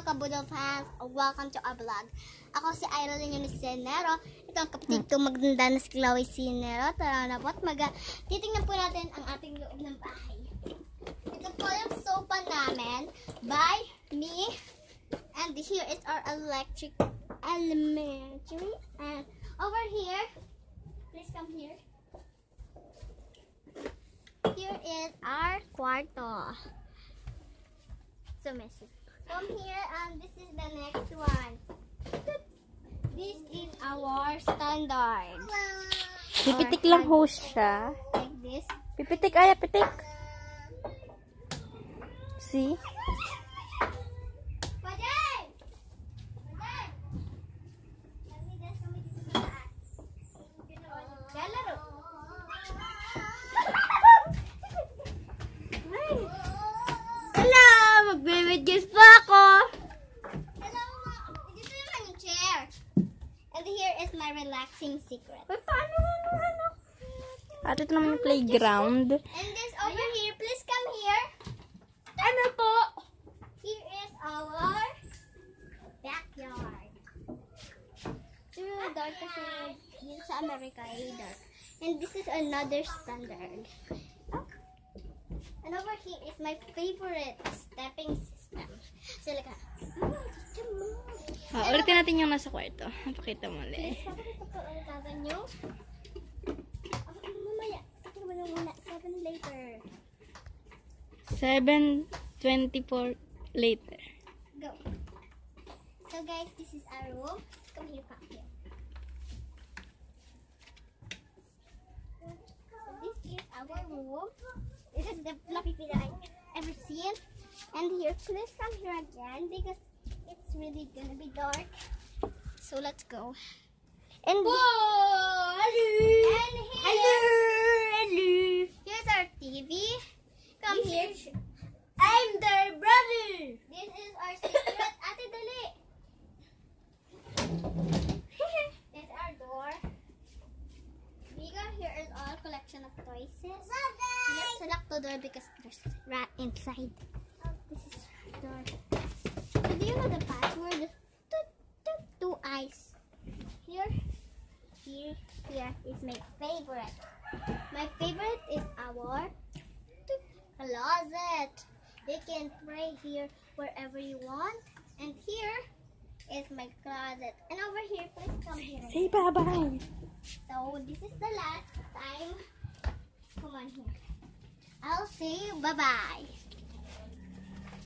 Kabudol fans, welcome to our vlog. Ako si Irene yung Sinero. Ito ang kapatid ko maganda na si Chloe Sinero. Tara na po at titingnan po natin ang ating loob ng bahay. Ito po yung sofa namin by me. And here is our electric elementary. And over here, please come here. Here is our kwarto. So messy. Come here, and this is the next one. This is our standard. Pipitik lang ho siya. Like this. Pipitik, ay, pitik. See? Magbe-videos pa ako. Hello, dito naman yung chair. And here is my relaxing secret. Paano? At ito naman yung playground. And this over here, please come here. Ano po? Here is our backyard. True, dark kasi dito sa America ay dark. And this is another standard. And over here is my favorite stepping system. So, like, Ulitin natin yung nasa kwarto. Pakita mo ulit. Pakita ko ang gagawin nyo. Mamaya. Pakita mo lang muna. 7 later. 7:24 later. Go. So, guys, this is our room. Come here, come here. So, this is our room. This is the fluffy feet that I've ever seen. And here, please come here again because it's really gonna be dark. So let's go. And whoa! Hello! Here's our TV. Come here. I'm their brother. This is our secret. Ate, dali. This is our door. Here is all collection of toys. Let's lock the door because there's a rat inside. This is door. So do you know the password? Two eyes. Here is my favorite. My favorite is our closet. You can pray here wherever you want. And here is my closet. And over here, please come here. Say bye-bye. So this is the last time. Come on here. I'll say bye-bye.